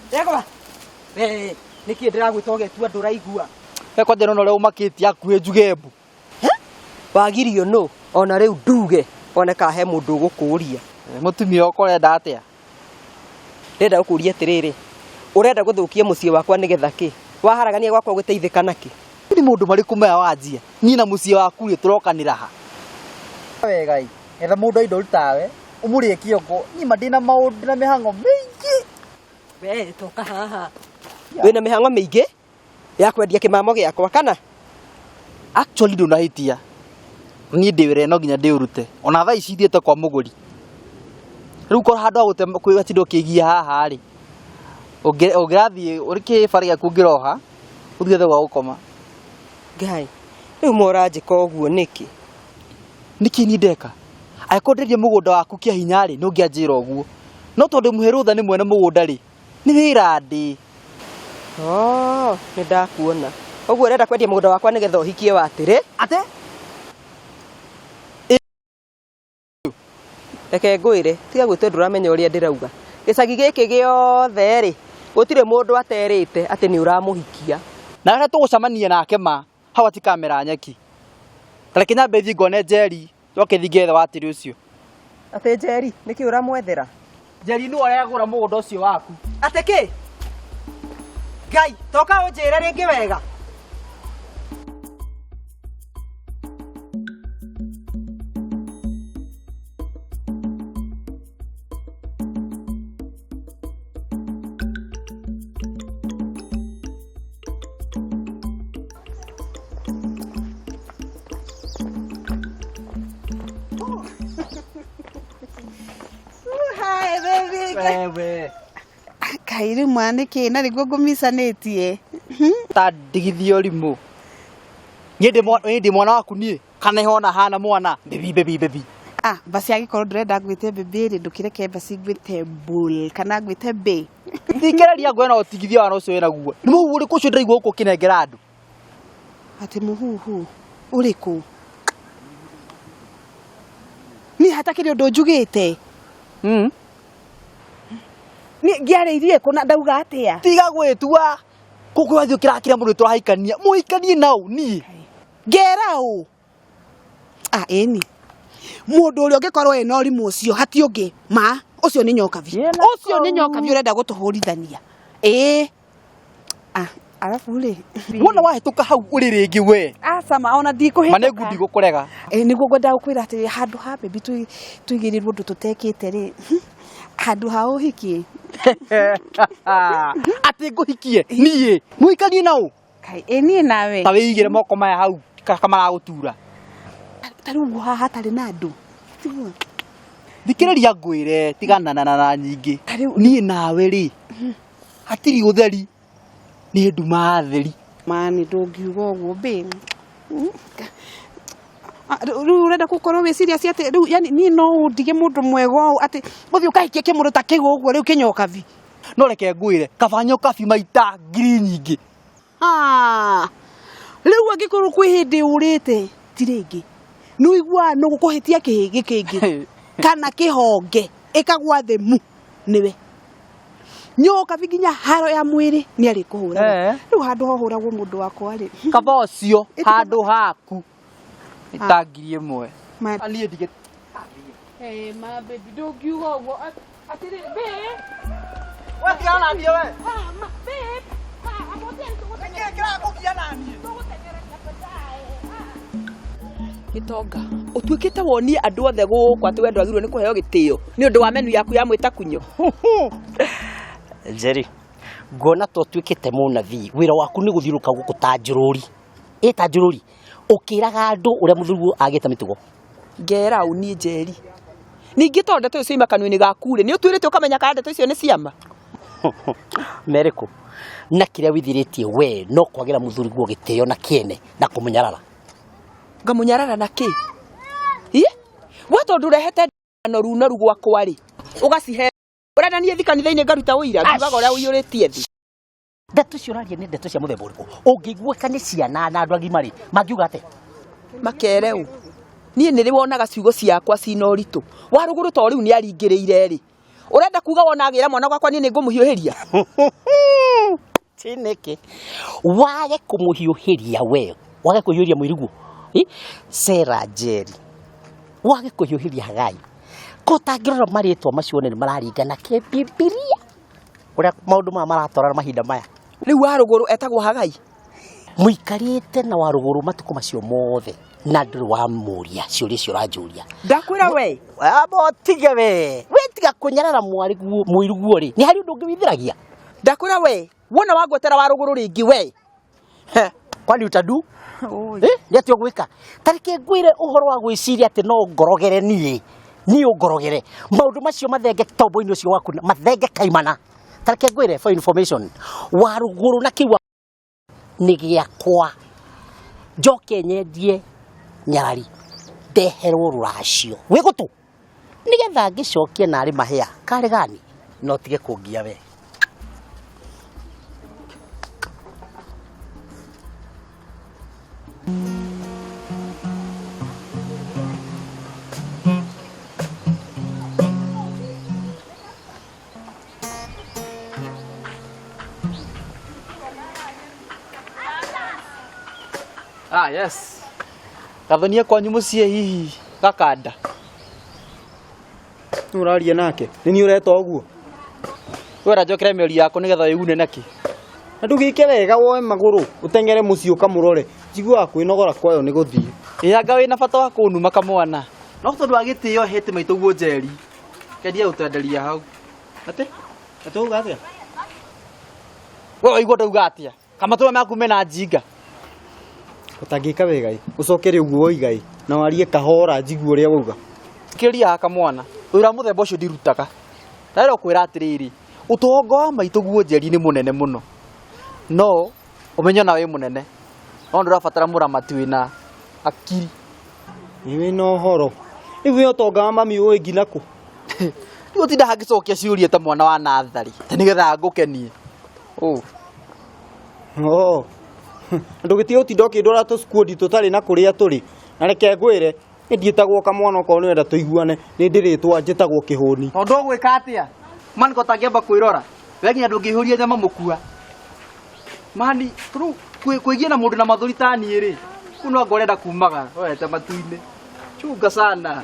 Ndegwa. Niki ndiragwita ugetua nduraigua. Kwa njono leo makiti akue njugembu. Wagirio no ona riu nduge oneka he mundu gukuria. Mutumia ukorenda atia? Ndenda gukuria atiriri. Urenda guthukia mucie wakwa nigetha ki? Waharagania gwakwa guteithika naki? Ni mundu mariku maya wanjia. Ni na mucie waku ri turokanira ha. Wega i. Etha mundu indo rutawe. Umurie kiongo. Ni madina maundu na mihango mingi. We toka haha. Wena mihango mingi? Ya kwendia kimamo giakwa kana? Actually ndunahitia. Ni ndiwire no nginya ndiurute. Ona thaa ici thiete kwa muguri. Riu ko handu agute kwiga tindo kigia haha ri. Ungirathie uriki bari yaku ngiroha. Uthiethe gwa gukoma. Ngai. Riu moranjika uguo niki? Niki ni ndeka. Aikonderie mugunda waku kia hinya ri no ngianjira uguo. No tondu muherutha ni mwene mugunda ri. Ni wira ndi. Ni ndakuona. Uguo urenda kwendia mugunda wakwa nigetha uhikie watire? Ate? Reke ngwire tiga gwite nduramenya uria ndirauga. Gicagi giki giothe ri gutire mundu aterite ati ni uramuhikia. Na reke tugucamania nake ma hawa ti kamera nyeki. Reke nyambe thi ngone Njeri twoke thingethe watiri ucio. Ate Njeri niki uramwethera? Njeri ni uria agura mugunda ucio waku. Ate ki? Ngai toka unjire ringi wega. Wewe kairi mwanike na rigo ngumicanetie ta ndigithio rimu ndi mwana waku nie kana hona hana mwana bebi basi agikorwo ndurenda ngwite bebi ri ndukireke basi ngwite bull kana ngwite be thikiraria ngwena utigithio wana ucio wena guo ni muhu uri kucio ndaigua uko kinengera andu ati muhuhu uriku ni hatakiri undu njugite ni ngiareirie kuna ndauga atia tiga gwitua kuku wathio kirakira mundu turahikania muhikanie nau ni ngerau eni mundu uri ungikorwo ena urimu ucio hati ungi ma ucio ni nyokavi urenda gutuhurithania alafu ri wona wahituka hau uri ringi we sama ona ndikuhituka mane ngudi gukurega niguo ngwenda gukwira ati handu ha bebi tuigirirwo ndu tutekite ri handu ha uhiki ati nguhikie nie muhikanie nau kai eni nawe ta wigire moko maya hau kamara gutura taru haha tari na ndu thikiriria ngwire tigana na nyingi nie nawe ri hatiri utheri ni nduma theri mani ndungiuga uguo be urenda gukorwo wiciria cia ati riu yani ni no ndige mundu mwega ati uthio kahikie kimundu ta kiu uguo riu kinyokavi no reke ngwire kabanyo kabi maita ngiri nyingi riu angikorwo kwi hindi urite tiringi no igwa no gukuhitia kihigi kingi kana kihonge ikagwa themu niwe nyoka viginya haro ya mwiri ni ari kuhura riu handu ho huragwo mundu wakwa ri kabocio handu haku itangirie mwe ali ndige ma baby ndungiuga uguo atiri be watiana ndio we ma babe kira kukiana ni Gitonga utuikite wonie andu othe guku ati wendo agirwo ni kuheo gitio ni undu wa menu yaku ya mwita kunyo Njeri ngona to tuikite munathi wira waku ni guthiruka guku ta njururi ta njururi ukiraga andu uria muthuruo agita mitugo ngera uni Njeri ningi to ndeto icio ima kanuni gakure ni utwirite ukamenya ka ndeto icio ni ciama Meriko na kiria withiritie we no kwagira muthuruo gitio na kiene na kumunyarara ngamunyarara na ki wato ndurehete no runa rugwa kwari ugacihe urenda nie thikanitha-ini ngaruta uira ngiugaga uria uyuritie thi ndeto ciurarie ni ndeto cia muthemba uriku ungiguika ni ciana na andu agima ri mangiuga ate makereu nie niri wonaga ciugo ciakwa cina uritu waruguru to riu ni aringiriire ri urenda kuga wona agira mwana gwakwa ni ngumuhiuhiria Chineke wage kumuhiuhiria we wage kuhiuhiria muiriguo Sarah Jerry wage kuhiuhiria Hagai ko tangirora maritwa macio ne mararingana ke Bibilia uria maundu maratora mahinda maya riu waruguru etagwo Hagai muikarite na waruguru matuko macio mothe na ndiri wa muria ciuria cio ranjuria ndakwira we abo tige we tiga kunyarara muiriguo ri ni hari undu ngwithiragia ndakwira we wona wagwetera waruguru ringi we kwani utadu ni atio gwika tarike ngwire uhoro wa gwiciria ati no ngorogere ni ungorogere maundu macio mathenge tombo-ini ucio waku mathenge kaimana tarike ngwire for information waruguru na kiwa ni giakwa njoke nyendie nyarari ndeherwo ruracio wigutu nigetha ngicokie nari mahia kari gani no tige kungia we Yes. Gathania kwanyu mucie hihi gakanda. Nuraria nake. Ni ureta oguo. Wera njokere meri yako nigetha igune naki. Na ndugike wega woe maguru utengere mucie ukamurore. Jigua kwinogora kwayo ni guthii. Iyanga wina bata wa kunuma kamwana. No tondu agitio hete maituguo njeri. Kendia utenderia hau. Ate? Ate uga atia? Wewe igua ndauga atia? Kama tuwe maku mena njinga. Utangika wega i. Ucokere uguo oigai. Na warie kahora jigu uria wauga. Kiria haka mwana. Wira muthemba ucio ndirutaga. Ndairo kwira atiriri. Utongo wa maituguo njeri ni munene muno. No, umenyo na we munene. No ndurabatara muramati wina akiri. Niwe no horo. Iwe utonga wa mami uwe nginaku. Ndio tinda hagicokia ciuria ta mwana wa nathari. Ta nigetha ngukenie. Oh. Ndugitie utindo kindora to skuodi tutari na kuria turi. Na reke ngwire ndietagwo kamwana ko ni wenda tuiguane ni ndiritwa njitagwo kihuni. Tondu gwika atia? Man ko tangiamba kwirora. Weginya ndungihuria nyama mukua. Mani, tru kwigia na mundu na mathuri tani ri. Kuno ngorenda kumaga. Wete matuine. Chunga sana.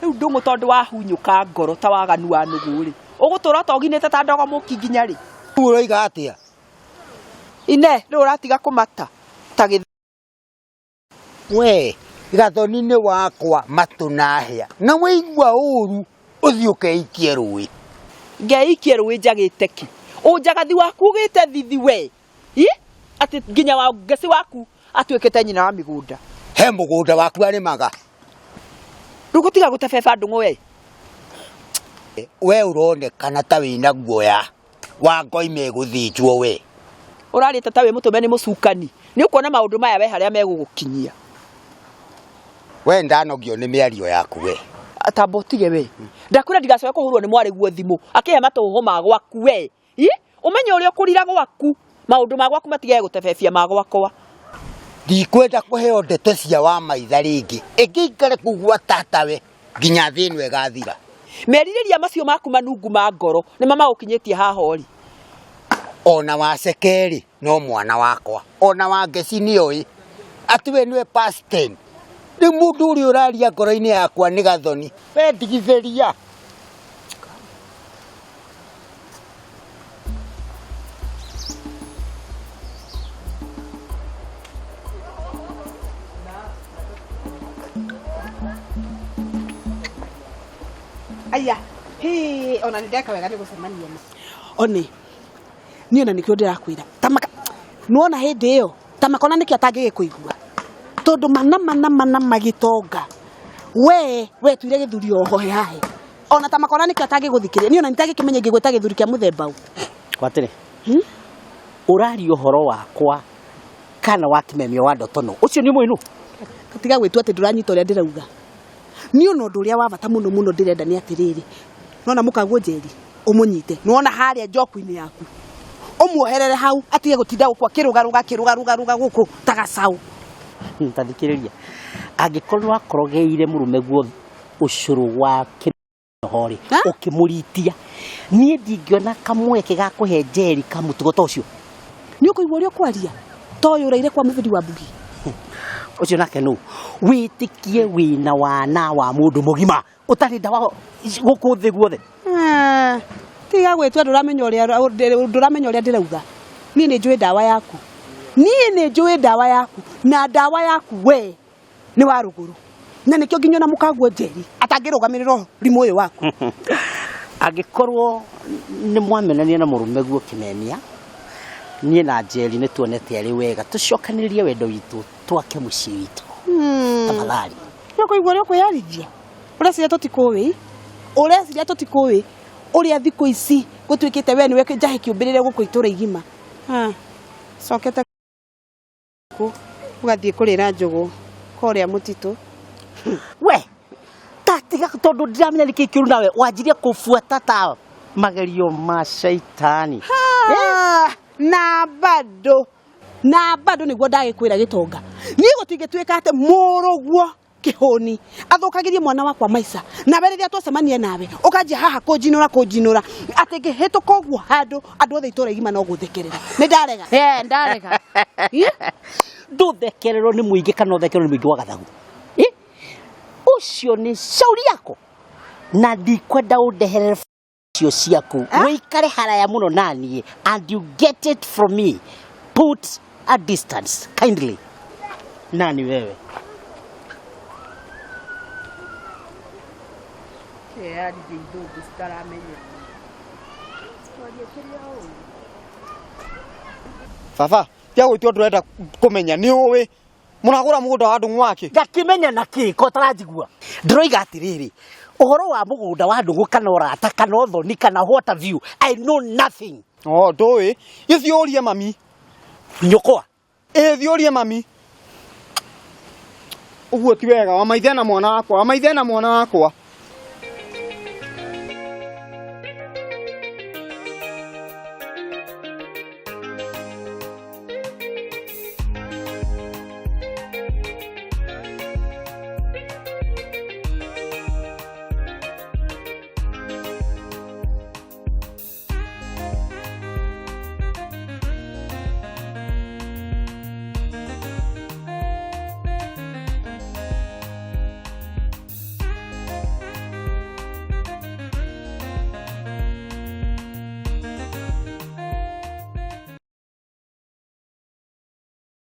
riu ndungu tondu wahunyuka ngoro ta waganu wa nugu ri ugutura toginete ta ndogo muki nginya ri Uroiga atia? ine riu uratiga kumata ta we gathoni-inĩ wakwa matunahia na wĩigua ũru ũthiĩ ũkeikie rũĩ ngeikie rũĩ njagĩte ki ũnjagathi waku ũgĩte thithi we ati nginya wa ngeci waku atuĩkĩte nyina wa mĩgũnda he mũgũnda waku arĩmaga rĩu gũtiga gũtebeba ndũng'ũ we ũronekana ta wĩna guoya wa ngoima ĩgũthĩnjwo we ũrarĩte ta wĩ mũtũme nĩ mũcukani nĩ ũkuona maũndũ maya we harĩa megũgũkinyia we ndanogio nĩ mĩario yaku we atamba ũtige we ndakwĩra ndigacoke kũhũrwo nĩ mwarĩguo thimũ akĩhe matũhũhũ ma gwaku we ũmenye ũrĩa ũkũrira gwaku maũndũ ma gwaku matige gũtebebia ma gwakwa ndikwenda kũheo ndeto cia wa maitha rĩngĩ ĩngĩikare kũgua tatawe nginya thĩ ĩno ĩgathira merirĩria macio maku manungu ma ngoro nĩ mamagũkinyĩtie haha ũri ona wacekeri no mwana wakwa ona wa ngeci nĩ oĩ atĩ we nĩwe past 10 rĩu mũndũ ũrĩa ũraria ngoro-inĩ yakwa nĩ Gathoni we ndigithĩria aya ona nĩ ndeka wega nĩ gũcemania oni niĩ ona nĩkĩo ndĩrakwĩra tamaka nuona hĩndĩ ĩyo tamaka ona nĩkĩ atangĩgĩkũigua tondũ mana magĩtonga we tuire gĩthuri oho hehahe ona tamaka ona nĩkĩ atangĩgũthikĩrĩria niĩ ona nĩtagĩkĩmenya ingĩgwĩta gĩthuri kĩa mũthemba ũũ Watĩrĩ ũraria ũhoro wakwa kana wa kĩmemio wa ndotono ũcio nĩ mũinu tiga gwĩtua atĩ ndũranyita ũrĩa ndĩrauga niĩ ona ũndũ ũrĩa wa bata mũno ndĩrenda nĩ atĩrĩrĩ nona mũkaguo njeri ũmũnyite nona harĩa njoku-inĩ yaku ũmuoherere hau atige gũtinda gũkũ akĩrũgarũga gũkũ ta gacaũ Tathikiriria. Angikorwo akorogeire murume guo ucuru wa hori ukimuritia nie ndingiona kamweke ga kuhe Njeri kamutugo tocio ni ukuigwa uria kwaria toyo uraire kwa muvidi wa bugi ucio nake no witikie wina wana wa mundu mugima utari ndawa guku thi guothe tiga gwitwa nduramenya uria ndirauga nie ni njui ndawa yaku na ndawa yaku we ni wa ruguru na nikio nginya na mukaguo Njeri atangirugamiriro rimu uyu waku angikorwo ni mwamenania na murume guo Kimemia nie na Njeri ni tuonete ari wega tucokanirie wendo witu twake mucii witu tafadhali no kuigwa rio kuyarithia ureciria tutikuwi uria thiku ici gutwikite we niwe njahe kiumbirire guku itura igima cokete ugathie kurira njugu koria mutitu we tatiga tondu ndiramenya niki kiuru nawe wanjirie kufuata ta magerio ma shaitani na bado niguo ndagikwira gitonga ni gutingituika ate muruguo kihoni athukagirie mwana wakwa maica na beriria twacemanie nawe ukanjia haha kunjinura ati ngihituka uguo handu andu othe itura igima no guthekerera ni ndarega ndarega nduthekererwo ni muingi kana uthekererwo ni muingi wa gathagu ucio ni shauri yako na ndikwenda undeherere cio ciaku wikare haraya muno nanie and you get it from me put a distance kindly nani wewe Baba tia gwitwo ndurenda kumenya ni uwi munagura mugunda wa ndungu wake ngakimenya naki ko taranjigua ndiroiga atiriri uhoro wa mugunda wa ndungu kana urata kana uthoni kana what have you I know nothing ndui ithiurie mami nyukwa thiurie mami uguo ti wega wa maithe na mwana wakwa